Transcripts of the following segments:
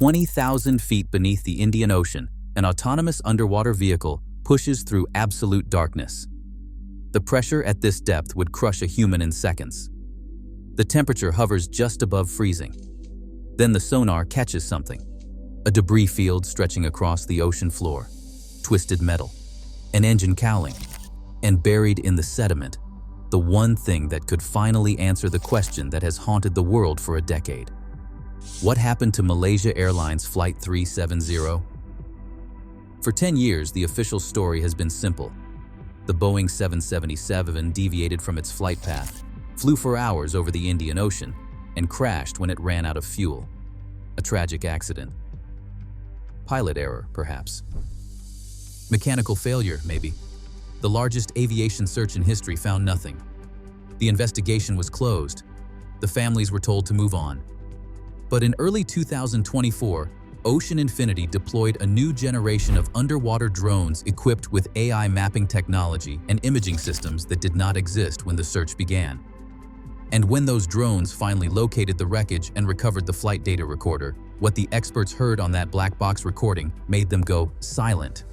20,000 feet beneath the Indian Ocean, an autonomous underwater vehicle pushes through absolute darkness. The pressure at this depth would crush a human in seconds. The temperature hovers just above freezing. Then the sonar catches something. A debris field stretching across the ocean floor. Twisted metal. An engine cowling. And buried in the sediment, the one thing that could finally answer the question that has haunted the world for a decade. What happened to Malaysia Airlines Flight 370? For 10 years, the official story has been simple. The Boeing 777 deviated from its flight path, flew for hours over the Indian Ocean, and crashed when it ran out of fuel. A tragic accident. Pilot error, perhaps. Mechanical failure, maybe. The largest aviation search in history found nothing. The investigation was closed. The families were told to move on. But in early 2024, Ocean Infinity deployed a new generation of underwater drones equipped with AI mapping technology and imaging systems that did not exist when the search began. And when those drones finally located the wreckage and recovered the flight data recorder, what the experts heard on that black box recording made them go silent.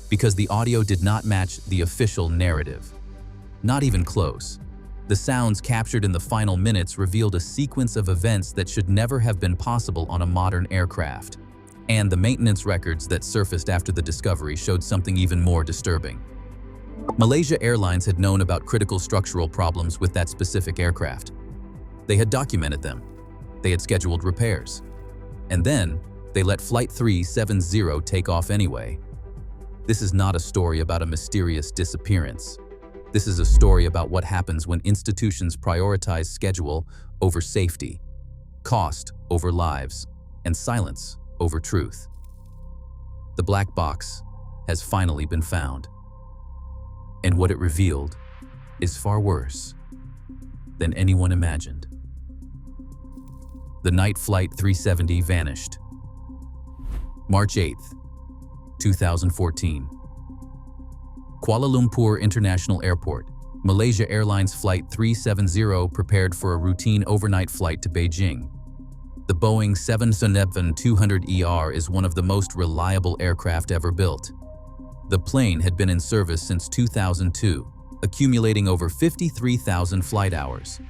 Because the audio did not match the official narrative. Not even close. The sounds captured in the final minutes revealed a sequence of events that should never have been possible on a modern aircraft. And the maintenance records that surfaced after the discovery showed something even more disturbing. Malaysia Airlines had known about critical structural problems with that specific aircraft. They had documented them. They had scheduled repairs. And then, they let Flight 370 take off anyway. This is not a story about a mysterious disappearance. This is a story about what happens when institutions prioritize schedule over safety, cost over lives, and silence over truth. The black box has finally been found. And what it revealed is far worse than anyone imagined. The night Flight 370 vanished. March 8th, 2014. Kuala Lumpur International Airport, Malaysia Airlines Flight 370 prepared for a routine overnight flight to Beijing. The Boeing 777-200ER is one of the most reliable aircraft ever built. The plane had been in service since 2002, accumulating over 53,000 flight hours.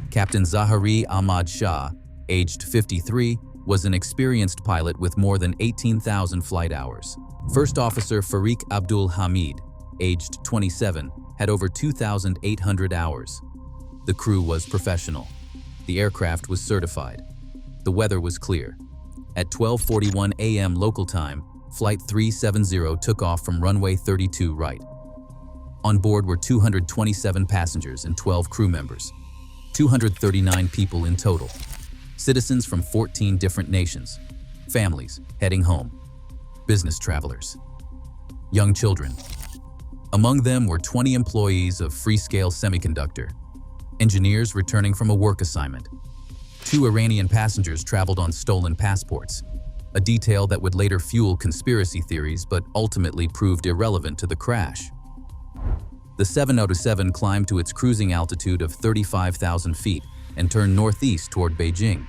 Captain Zahari Ahmad Shah, aged 53, was an experienced pilot with more than 18,000 flight hours. First Officer Fariq Abdul Hamid, aged 27, had over 2,800 hours. The crew was professional. The aircraft was certified. The weather was clear. At 12:41 a.m. local time, Flight 370 took off from runway 32 right. On board were 227 passengers and 12 crew members. 239 people in total. Citizens from 14 different nations. Families heading home. Business travelers. Young children. Among them were 20 employees of Freescale Semiconductor. Engineers returning from a work assignment. 2 Iranian passengers traveled on stolen passports. A detail that would later fuel conspiracy theories but ultimately proved irrelevant to the crash. The 707 climbed to its cruising altitude of 35,000 feet and turned northeast toward Beijing.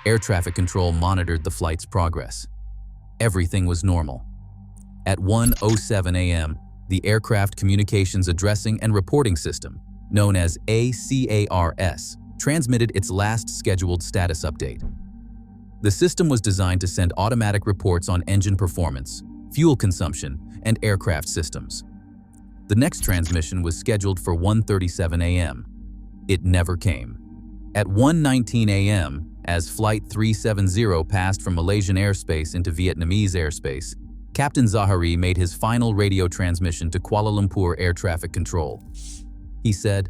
Air traffic control monitored the flight's progress. Everything was normal. At 1:07 a.m., the Aircraft Communications Addressing and Reporting System, known as ACARS, transmitted its last scheduled status update. The system was designed to send automatic reports on engine performance, fuel consumption, and aircraft systems. The next transmission was scheduled for 1:37 a.m. It never came. At 1:19 a.m., as Flight 370 passed from Malaysian airspace into Vietnamese airspace, Captain Zahari made his final radio transmission to Kuala Lumpur Air Traffic Control. He said,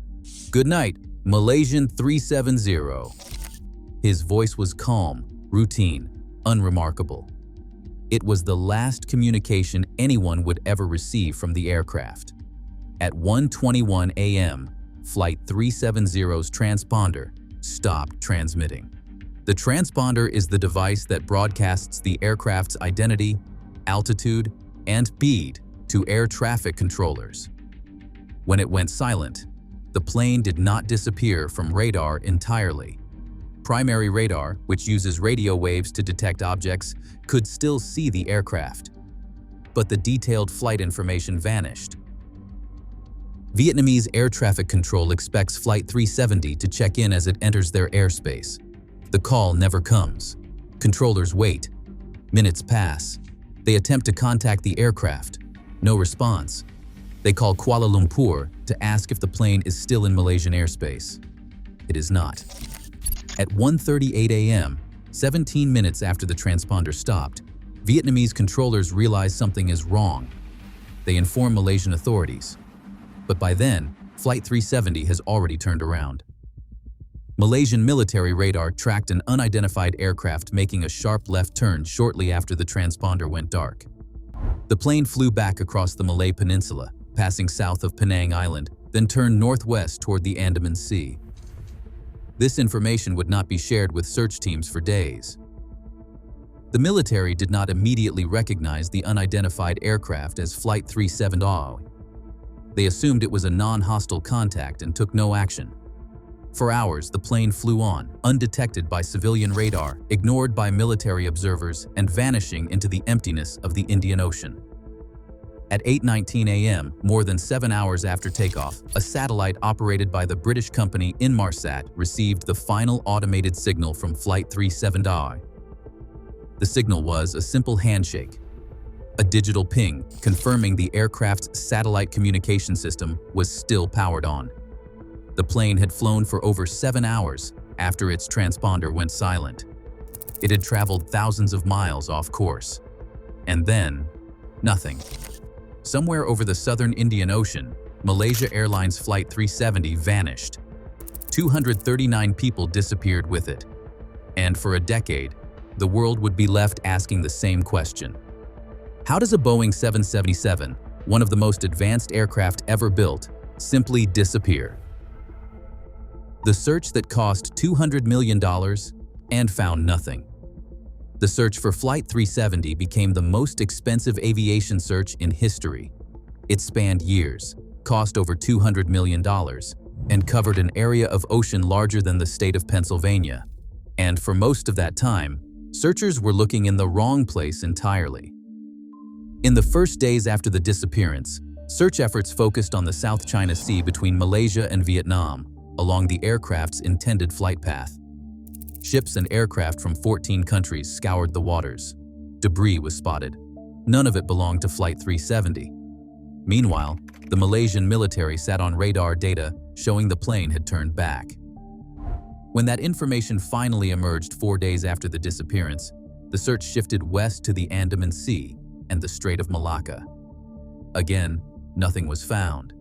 "Good night, Malaysian 370. His voice was calm, routine, unremarkable. It was the last communication anyone would ever receive from the aircraft. At 1:21 a.m., Flight 370's transponder stopped transmitting. The transponder is the device that broadcasts the aircraft's identity, altitude, and speed to air traffic controllers. When it went silent, the plane did not disappear from radar entirely. Primary radar, which uses radio waves to detect objects, could still see the aircraft. But the detailed flight information vanished. Vietnamese air traffic control expects Flight 370 to check in as it enters their airspace. The call never comes. Controllers wait. Minutes pass. They attempt to contact the aircraft. No response. They call Kuala Lumpur to ask if the plane is still in Malaysian airspace. It is not. At 1:38 a.m., 17 minutes after the transponder stopped, Vietnamese controllers realize something is wrong. They inform Malaysian authorities. But by then, Flight 370 has already turned around. Malaysian military radar tracked an unidentified aircraft making a sharp left turn shortly after the transponder went dark. The plane flew back across the Malay Peninsula, passing south of Penang Island, then turned northwest toward the Andaman Sea. This information would not be shared with search teams for days. The military did not immediately recognize the unidentified aircraft as Flight 370. They assumed it was a non-hostile contact and took no action. For hours, the plane flew on, undetected by civilian radar, ignored by military observers, and vanishing into the emptiness of the Indian Ocean. At 8:19 a.m., more than 7 hours after takeoff, a satellite operated by the British company Inmarsat received the final automated signal from Flight 370. The signal was a simple handshake. A digital ping confirming the aircraft's satellite communication system was still powered on. The plane had flown for over 7 hours after its transponder went silent. It had traveled thousands of miles off course. And then, nothing. Somewhere over the southern Indian Ocean, Malaysia Airlines Flight 370 vanished. 239 people disappeared with it. And for a decade, the world would be left asking the same question. How does a Boeing 777, one of the most advanced aircraft ever built, simply disappear? The search that cost $200 million and found nothing. The search for Flight 370 became the most expensive aviation search in history. It spanned years, cost over $200 million, and covered an area of ocean larger than the state of Pennsylvania. And for most of that time, searchers were looking in the wrong place entirely. In the first days after the disappearance, search efforts focused on the South China Sea between Malaysia and Vietnam, along the aircraft's intended flight path. Ships and aircraft from 14 countries scoured the waters. Debris was spotted. None of it belonged to Flight 370. Meanwhile, the Malaysian military sat on radar data showing the plane had turned back. When that information finally emerged 4 days after the disappearance, the search shifted west to the Andaman Sea and the Strait of Malacca. Again, nothing was found.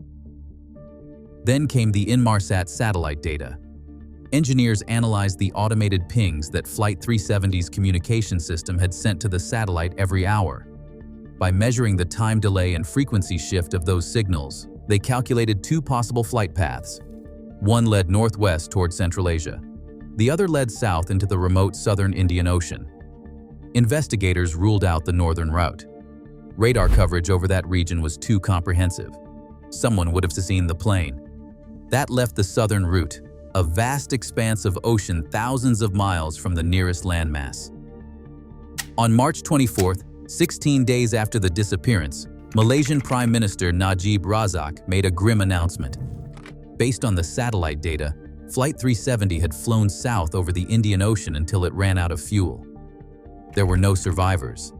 Then came the Inmarsat satellite data. Engineers analyzed the automated pings that Flight 370's communication system had sent to the satellite every hour. By measuring the time delay and frequency shift of those signals, they calculated two possible flight paths. One led northwest toward Central Asia. The other led south into the remote southern Indian Ocean. Investigators ruled out the northern route. Radar coverage over that region was too comprehensive. Someone would have seen the plane. That left the southern route, a vast expanse of ocean thousands of miles from the nearest landmass. On March 24th, 16 days after the disappearance, Malaysian Prime Minister Najib Razak made a grim announcement. Based on the satellite data, Flight 370 had flown south over the Indian Ocean until it ran out of fuel. There were no survivors.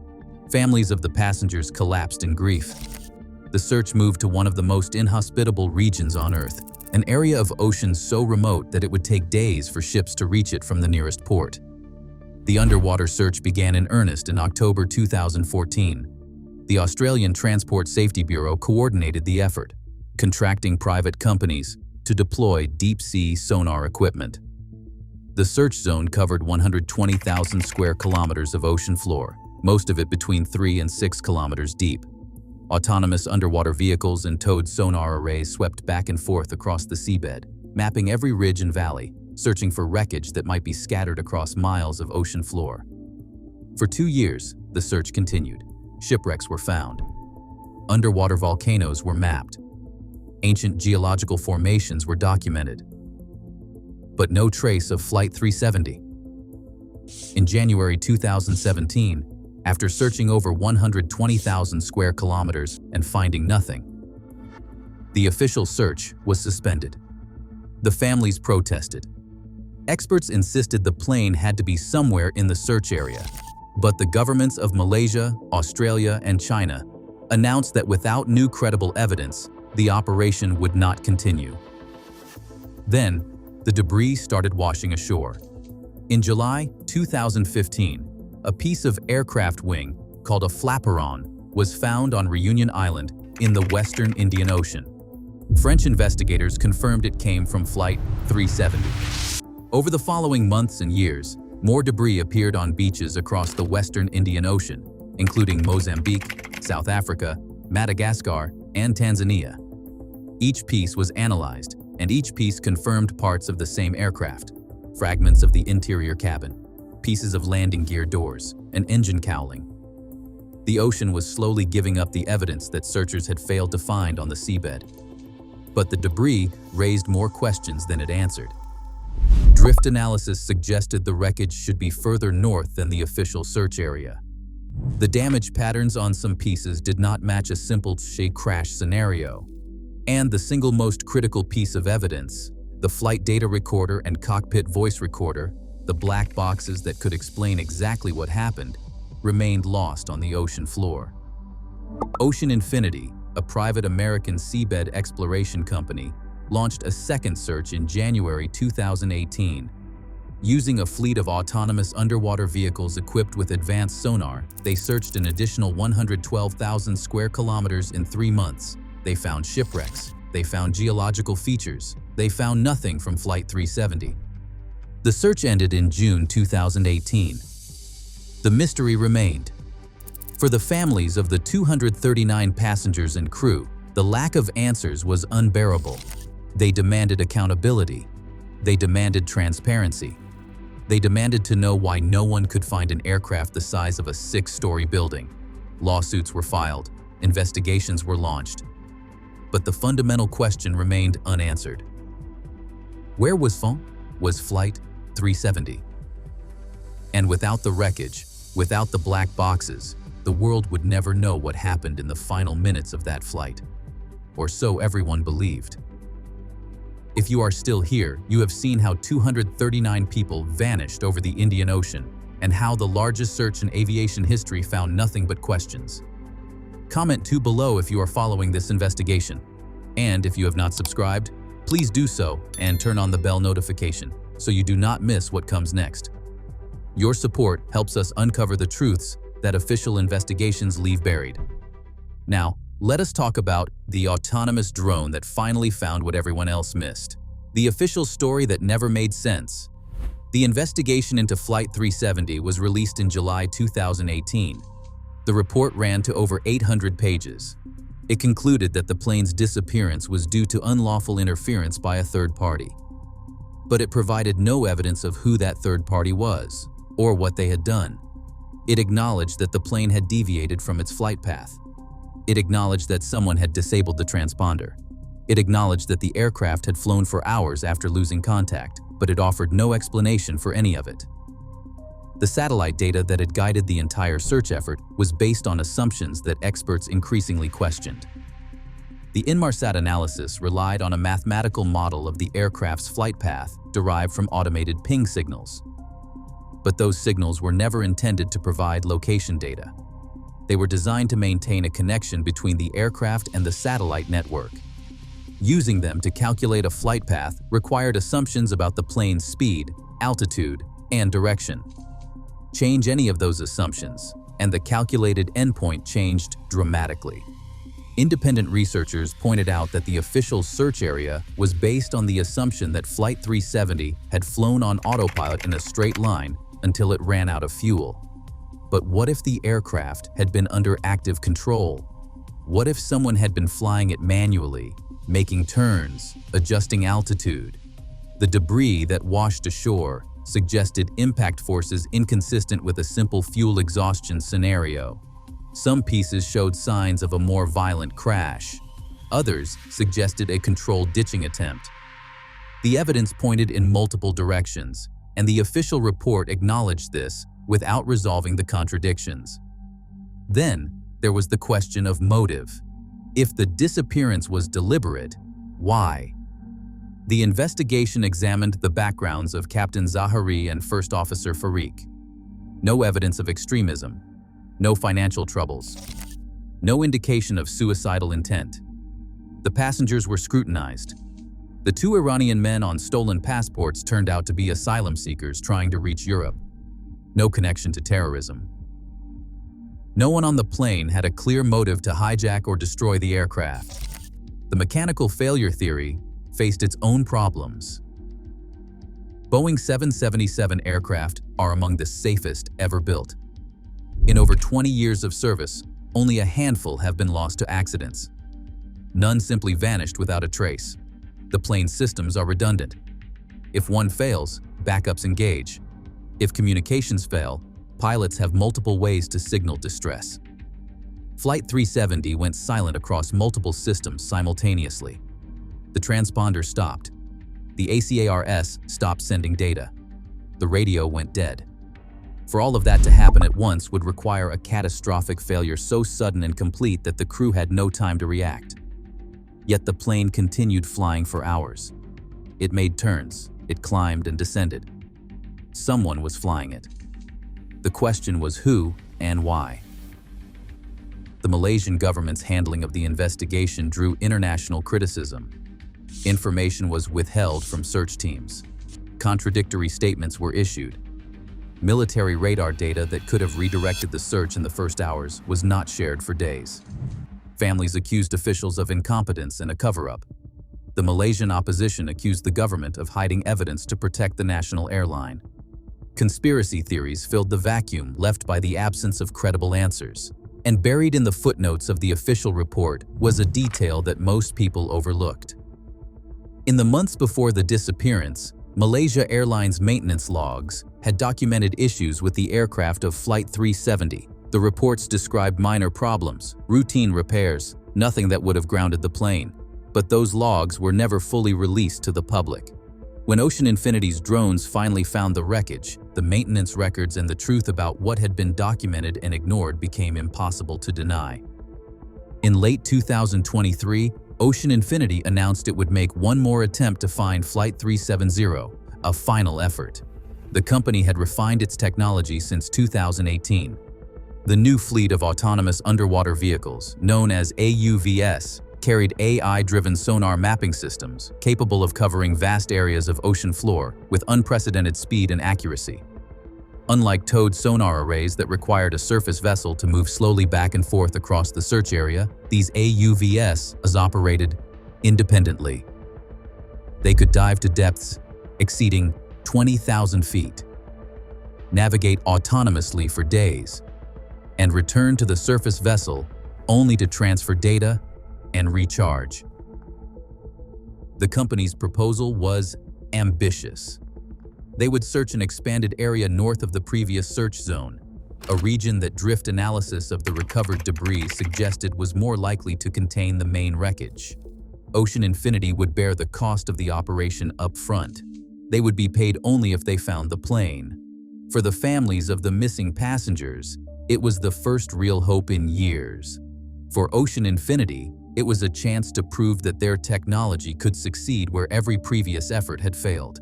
Families of the passengers collapsed in grief. The search moved to one of the most inhospitable regions on Earth, an area of ocean so remote that it would take days for ships to reach it from the nearest port. The underwater search began in earnest in October 2014. The Australian Transport Safety Bureau coordinated the effort, contracting private companies to deploy deep-sea sonar equipment. The search zone covered 120,000 square kilometers of ocean floor, most of it between 3 and 6 kilometers deep. Autonomous underwater vehicles and towed sonar arrays swept back and forth across the seabed, mapping every ridge and valley, searching for wreckage that might be scattered across miles of ocean floor. For 2 years, the search continued. Shipwrecks were found. Underwater volcanoes were mapped. Ancient geological formations were documented. but no trace of Flight 370. In January 2017, after searching over 120,000 square kilometers and finding nothing, the official search was suspended. The families protested. Experts insisted the plane had to be somewhere in the search area, but the governments of Malaysia, Australia, and China announced that without new credible evidence, the operation would not continue. Then, the debris started washing ashore. In July 2015, a piece of aircraft wing called a flaperon was found on Reunion Island in the western Indian Ocean. French investigators confirmed it came from Flight 370. Over the following months and years, more debris appeared on beaches across the western Indian Ocean, including Mozambique, South Africa, Madagascar, and Tanzania. Each piece was analyzed, and each piece confirmed parts of the same aircraft: fragments of the interior cabin, pieces of landing gear doors, and engine cowling. The ocean was slowly giving up the evidence that searchers had failed to find on the seabed. But the debris raised more questions than it answered. Drift analysis suggested the wreckage should be further north than the official search area. The damage patterns on some pieces did not match a simple crash scenario. And the single most critical piece of evidence, the flight data recorder and cockpit voice recorder, the black boxes that could explain exactly what happened, remained lost on the ocean floor. Ocean Infinity, a private American seabed exploration company, launched a second search in January 2018. Using a fleet of autonomous underwater vehicles equipped with advanced sonar, they searched an additional 112,000 square kilometers in 3 months. They found shipwrecks. They found geological features. They found nothing from Flight 370. The search ended in June 2018. The mystery remained. For the families of the 239 passengers and crew, the lack of answers was unbearable. They demanded accountability. They demanded transparency. They demanded to know why no one could find an aircraft the size of a 6-story building. Lawsuits were filed. Investigations were launched. But the fundamental question remained unanswered. Where was Flight 370? And without the wreckage, without the black boxes, the world would never know what happened in the final minutes of that flight. Or so everyone believed. If you are still here, you have seen how 239 people vanished over the Indian Ocean and how the largest search in aviation history found nothing but questions. Comment 2 below if you are following this investigation. And if you have not subscribed, please do so and turn on the bell notification so you do not miss what comes next. Your support helps us uncover the truths that official investigations leave buried. Now, let us talk about the autonomous drone that finally found what everyone else missed. The official story that never made sense. The investigation into Flight 370 was released in July 2018. The report ran to over 800 pages. It concluded that the plane's disappearance was due to unlawful interference by a third party. But it provided no evidence of who that third party was, or what they had done. It acknowledged that the plane had deviated from its flight path. It acknowledged that someone had disabled the transponder. It acknowledged that the aircraft had flown for hours after losing contact, but it offered no explanation for any of it. The satellite data that had guided the entire search effort was based on assumptions that experts increasingly questioned. The Inmarsat analysis relied on a mathematical model of the aircraft's flight path derived from automated ping signals. But those signals were never intended to provide location data. They were designed to maintain a connection between the aircraft and the satellite network. Using them to calculate a flight path required assumptions about the plane's speed, altitude, and direction. Change any of those assumptions, and the calculated endpoint changed dramatically. Independent researchers pointed out that the official search area was based on the assumption that Flight 370 had flown on autopilot in a straight line until it ran out of fuel. But what if the aircraft had been under active control? What if someone had been flying it manually, making turns, adjusting altitude? The debris that washed ashore suggested impact forces inconsistent with a simple fuel exhaustion scenario. Some pieces showed signs of a more violent crash. Others suggested a controlled ditching attempt. The evidence pointed in multiple directions, and the official report acknowledged this without resolving the contradictions. Then, there was the question of motive. If the disappearance was deliberate, why? The investigation examined the backgrounds of Captain Zahari and First Officer Farik. No evidence of extremism, no financial troubles, no indication of suicidal intent. The passengers were scrutinized. The two Iranian men on stolen passports turned out to be asylum seekers trying to reach Europe. No connection to terrorism. No one on the plane had a clear motive to hijack or destroy the aircraft. The mechanical failure theory faced its own problems. Boeing 777 aircraft are among the safest ever built. In over 20 years of service, only a handful have been lost to accidents. None simply vanished without a trace. The plane's systems are redundant. If one fails, backups engage. If communications fail, pilots have multiple ways to signal distress. Flight 370 went silent across multiple systems simultaneously. The transponder stopped. The ACARS stopped sending data. The radio went dead. For all of that to happen at once would require a catastrophic failure so sudden and complete that the crew had no time to react. Yet the plane continued flying for hours. It made turns, it climbed and descended. Someone was flying it. The question was who and why. The Malaysian government's handling of the investigation drew international criticism. Information was withheld from search teams. Contradictory statements were issued. Military radar data that could have redirected the search in the first hours was not shared for days. Families accused officials of incompetence and a cover-up. The Malaysian opposition accused the government of hiding evidence to protect the national airline. Conspiracy theories filled the vacuum left by the absence of credible answers. And buried in the footnotes of the official report was a detail that most people overlooked. In the months before the disappearance, Malaysia Airlines maintenance logs had documented issues with the aircraft of Flight 370. The reports described minor problems, routine repairs, nothing that would have grounded the plane. But those logs were never fully released to the public. When Ocean Infinity's drones finally found the wreckage, the maintenance records and the truth about what had been documented and ignored became impossible to deny. In late 2023, Ocean Infinity announced it would make one more attempt to find Flight 370, a final effort. The company had refined its technology since 2018. The new fleet of autonomous underwater vehicles, known as AUVs, carried AI-driven sonar mapping systems capable of covering vast areas of ocean floor with unprecedented speed and accuracy. Unlike towed sonar arrays that required a surface vessel to move slowly back and forth across the search area, these AUVs operated independently. They could dive to depths exceeding 20,000 feet, navigate autonomously for days, and return to the surface vessel only to transfer data and recharge. The company's proposal was ambitious. They would search an expanded area north of the previous search zone, a region that drift analysis of the recovered debris suggested was more likely to contain the main wreckage. Ocean Infinity would bear the cost of the operation up front. They would be paid only if they found the plane. For the families of the missing passengers, it was the first real hope in years. For Ocean Infinity, it was a chance to prove that their technology could succeed where every previous effort had failed.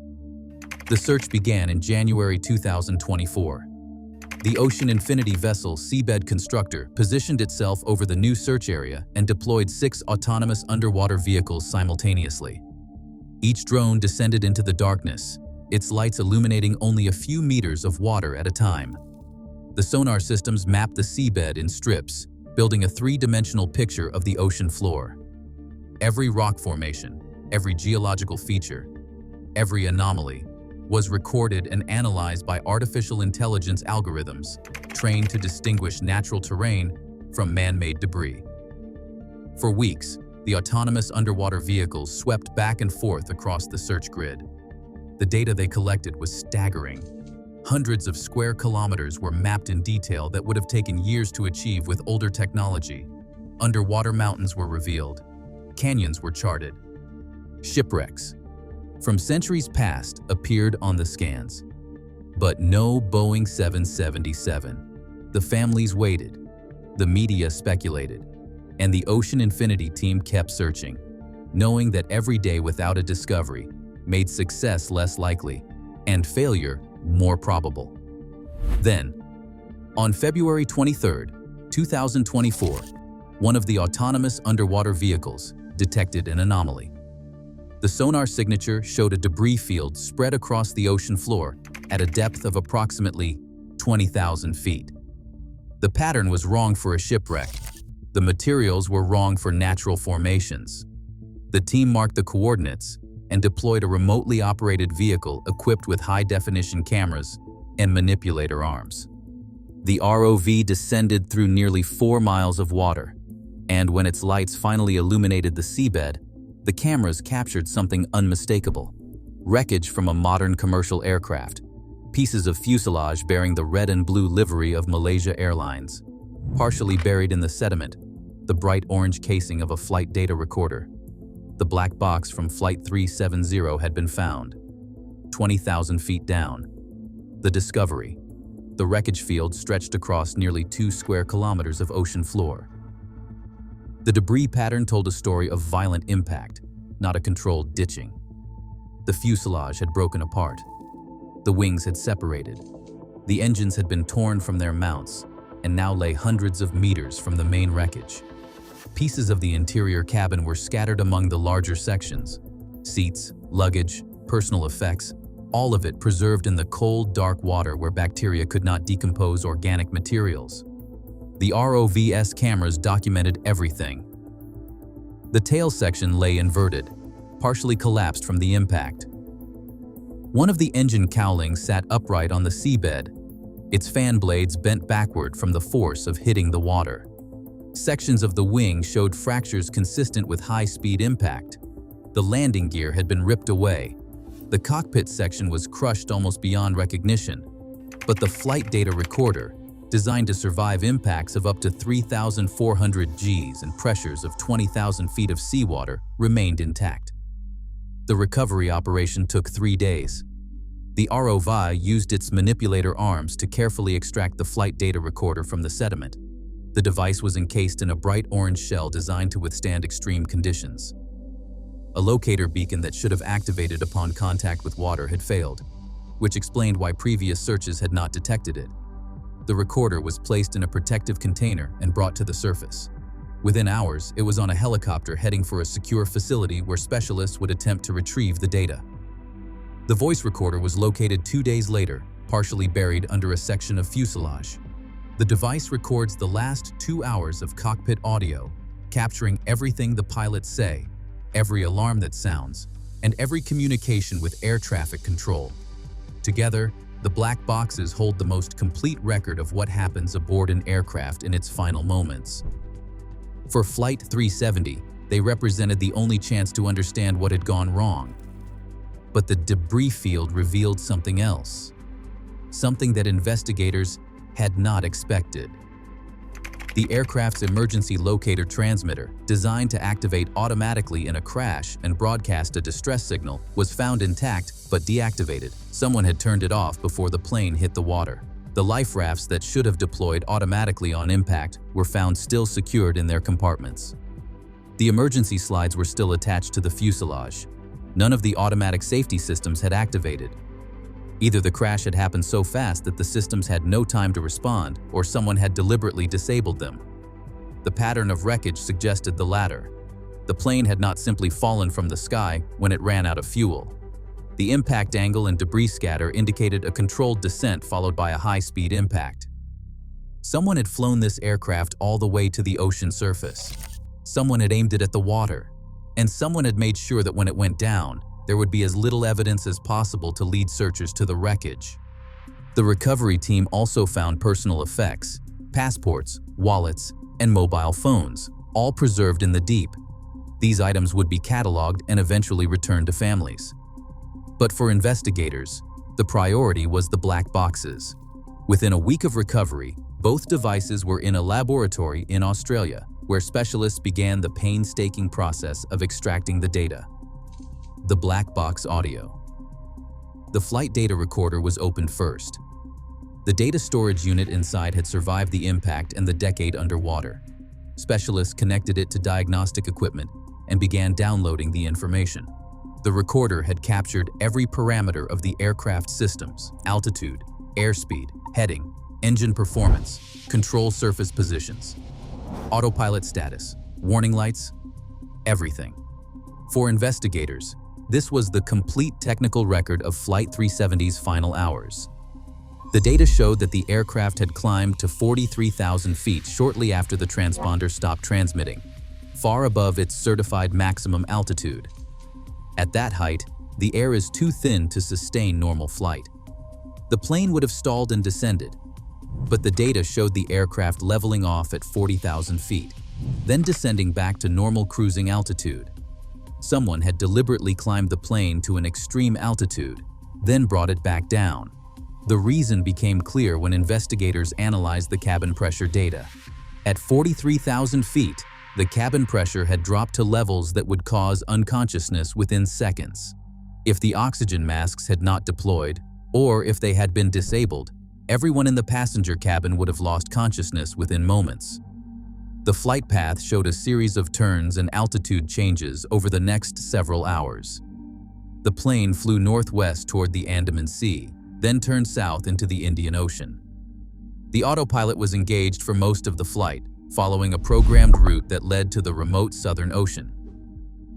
The search began in January 2024. The Ocean Infinity vessel Seabed Constructor positioned itself over the new search area and deployed 6 autonomous underwater vehicles simultaneously. Each drone descended into the darkness, its lights illuminating only a few meters of water at a time. The sonar systems mapped the seabed in strips, building a 3-dimensional picture of the ocean floor. Every rock formation, every geological feature, every anomaly was recorded and analyzed by artificial intelligence algorithms trained to distinguish natural terrain from man-made debris. For weeks, the autonomous underwater vehicles swept back and forth across the search grid. The data they collected was staggering. Hundreds of square kilometers were mapped in detail that would have taken years to achieve with older technology. Underwater mountains were revealed. Canyons were charted. Shipwrecks, from centuries past appeared on the scans. But no Boeing 777. The families waited, the media speculated, and the Ocean Infinity team kept searching, knowing that every day without a discovery made success less likely and failure more probable. Then, on February 23, 2024, one of the autonomous underwater vehicles detected an anomaly. The sonar signature showed a debris field spread across the ocean floor at a depth of approximately 20,000 feet. The pattern was wrong for a shipwreck. The materials were wrong for natural formations. The team marked the coordinates and deployed a remotely operated vehicle equipped with high-definition cameras and manipulator arms. The ROV descended through nearly 4 miles of water, and when its lights finally illuminated the seabed, the cameras captured something unmistakable: wreckage from a modern commercial aircraft, pieces of fuselage bearing the red and blue livery of Malaysia Airlines, partially buried in the sediment, the bright orange casing of a flight data recorder. The black box from Flight 370 had been found, 20,000 feet down. The discovery: the wreckage field stretched across nearly 2 square kilometers of ocean floor. The debris pattern told a story of violent impact, not a controlled ditching. The fuselage had broken apart. The wings had separated. The engines had been torn from their mounts and now lay hundreds of meters from the main wreckage. Pieces of the interior cabin were scattered among the larger sections. Seats, luggage, personal effects, all of it preserved in the cold, dark water where bacteria could not decompose organic materials. The ROV's cameras documented everything. The tail section lay inverted, partially collapsed from the impact. One of the engine cowlings sat upright on the seabed, its fan blades bent backward from the force of hitting the water. Sections of the wing showed fractures consistent with high-speed impact. The landing gear had been ripped away. The cockpit section was crushed almost beyond recognition. But the flight data recorder, designed to survive impacts of up to 3,400 Gs and pressures of 20,000 feet of seawater, remained intact. The recovery operation took 3 days. The ROV used its manipulator arms to carefully extract the flight data recorder from the sediment. The device was encased in a bright orange shell designed to withstand extreme conditions. A locator beacon that should have activated upon contact with water had failed, which explained why previous searches had not detected it. The recorder was placed in a protective container and brought to the surface. Within hours, it was on a helicopter heading for a secure facility where specialists would attempt to retrieve the data. The voice recorder was located 2 days later, partially buried under a section of fuselage. The device records the last 2 hours of cockpit audio, capturing everything the pilots say, every alarm that sounds, and every communication with air traffic control. Together, the black boxes hold the most complete record of what happens aboard an aircraft in its final moments. For Flight 370, they represented the only chance to understand what had gone wrong. But the debris field revealed something else, something that investigators had not expected. The aircraft's emergency locator transmitter, designed to activate automatically in a crash and broadcast a distress signal, was found intact but deactivated. Someone had turned it off before the plane hit the water. The life rafts that should have deployed automatically on impact were found still secured in their compartments. The emergency slides were still attached to the fuselage. None of the automatic safety systems had activated. Either the crash had happened so fast that the systems had no time to respond, or someone had deliberately disabled them. The pattern of wreckage suggested the latter. The plane had not simply fallen from the sky when it ran out of fuel. The impact angle and debris scatter indicated a controlled descent followed by a high-speed impact. Someone had flown this aircraft all the way to the ocean surface. Someone had aimed it at the water. And someone had made sure that when it went down, there would be as little evidence as possible to lead searchers to the wreckage. The recovery team also found personal effects, passports, wallets, and mobile phones, all preserved in the deep. These items would be cataloged and eventually returned to families. But for investigators, the priority was the black boxes. Within a week of recovery, both devices were in a laboratory in Australia, where specialists began the painstaking process of extracting the data. The black box audio. The flight data recorder was opened first. The data storage unit inside had survived the impact and the decade underwater. Specialists connected it to diagnostic equipment and began downloading the information. The recorder had captured every parameter of the aircraft systems: altitude, airspeed, heading, engine performance, control surface positions, autopilot status, warning lights, everything. For investigators, this was the complete technical record of Flight 370's final hours. The data showed that the aircraft had climbed to 43,000 feet shortly after the transponder stopped transmitting, far above its certified maximum altitude. At that height, the air is too thin to sustain normal flight. The plane would have stalled and descended, but the data showed the aircraft leveling off at 40,000 feet, then descending back to normal cruising altitude. Someone had deliberately climbed the plane to an extreme altitude, then brought it back down. The reason became clear when investigators analyzed the cabin pressure data. At 43,000 feet, the cabin pressure had dropped to levels that would cause unconsciousness within seconds. If the oxygen masks had not deployed, or if they had been disabled, everyone in the passenger cabin would have lost consciousness within moments. The flight path showed a series of turns and altitude changes over the next several hours. The plane flew northwest toward the Andaman Sea, then turned south into the Indian Ocean. The autopilot was engaged for most of the flight, following a programmed route that led to the remote Southern Ocean.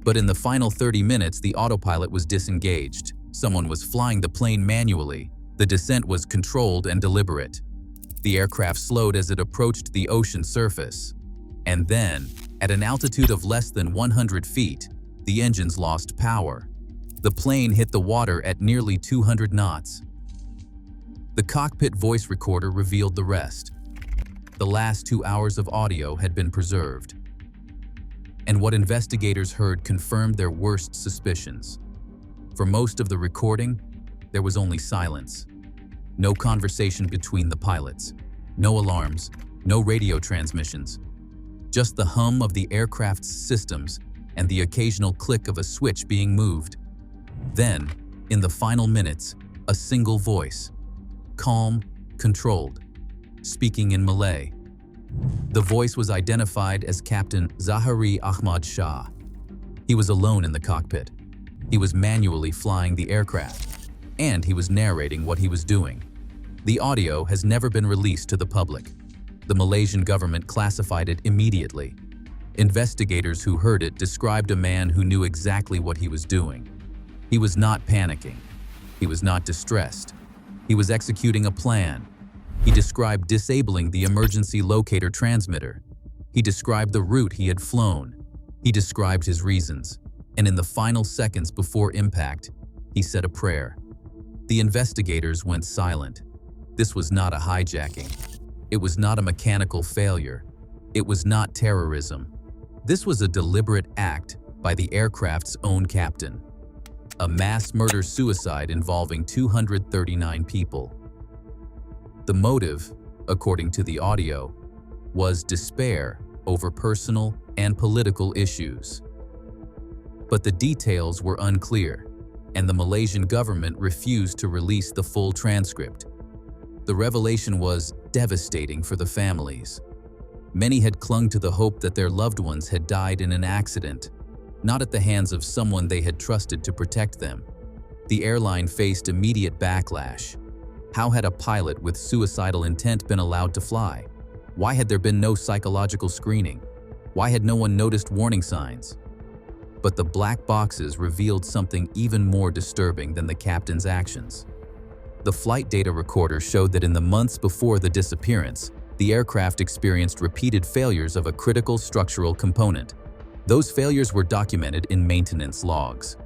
But in the final 30 minutes, the autopilot was disengaged. Someone was flying the plane manually. The descent was controlled and deliberate. The aircraft slowed as it approached the ocean surface. And then, at an altitude of less than 100 feet, the engines lost power. The plane hit the water at nearly 200 knots. The cockpit voice recorder revealed the rest. The last 2 hours of audio had been preserved. And what investigators heard confirmed their worst suspicions. For most of the recording, there was only silence. No conversation between the pilots. No alarms. No radio transmissions. Just the hum of the aircraft's systems and the occasional click of a switch being moved. Then, in the final minutes, a single voice. Calm, controlled, speaking in Malay. The voice was identified as Captain Zahari Ahmad Shah. He was alone in the cockpit. He was manually flying the aircraft, and he was narrating what he was doing. The audio has never been released to the public. The Malaysian government classified it immediately. Investigators who heard it described a man who knew exactly what he was doing. He was not panicking. He was not distressed. He was executing a plan. He described disabling the emergency locator transmitter. He described the route he had flown. He described his reasons. And in the final seconds before impact, he said a prayer. The investigators went silent. This was not a hijacking. It was not a mechanical failure. It was not terrorism. This was a deliberate act by the aircraft's own captain. A mass murder-suicide involving 239 people. The motive, according to the audio, was despair over personal and political issues. But the details were unclear, and the Malaysian government refused to release the full transcript. The revelation was devastating for the families. Many had clung to the hope that their loved ones had died in an accident, not at the hands of someone they had trusted to protect them. The airline faced immediate backlash. How had a pilot with suicidal intent been allowed to fly? Why had there been no psychological screening? Why had no one noticed warning signs? But the black boxes revealed something even more disturbing than the captain's actions. The flight data recorder showed that in the months before the disappearance, the aircraft experienced repeated failures of a critical structural component. Those failures were documented in maintenance logs.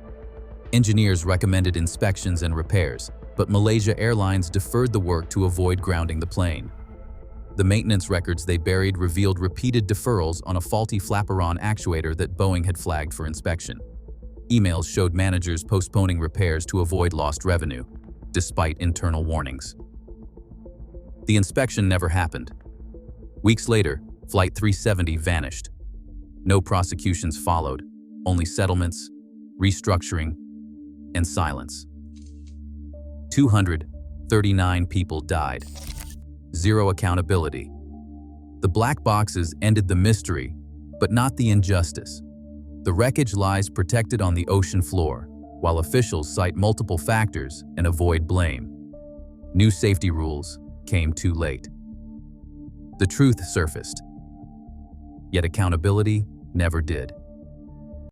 Engineers recommended inspections and repairs, but Malaysia Airlines deferred the work to avoid grounding the plane. The maintenance records they buried revealed repeated deferrals on a faulty flaperon actuator that Boeing had flagged for inspection. Emails showed managers postponing repairs to avoid lost revenue, despite internal warnings. The inspection never happened. Weeks later, Flight 370 vanished. No prosecutions followed, only settlements, restructuring, and silence. 239 people died. Zero accountability. The black boxes ended the mystery, but not the injustice. The wreckage lies protected on the ocean floor, while officials cite multiple factors and avoid blame. New safety rules came too late. The truth surfaced, yet accountability never did.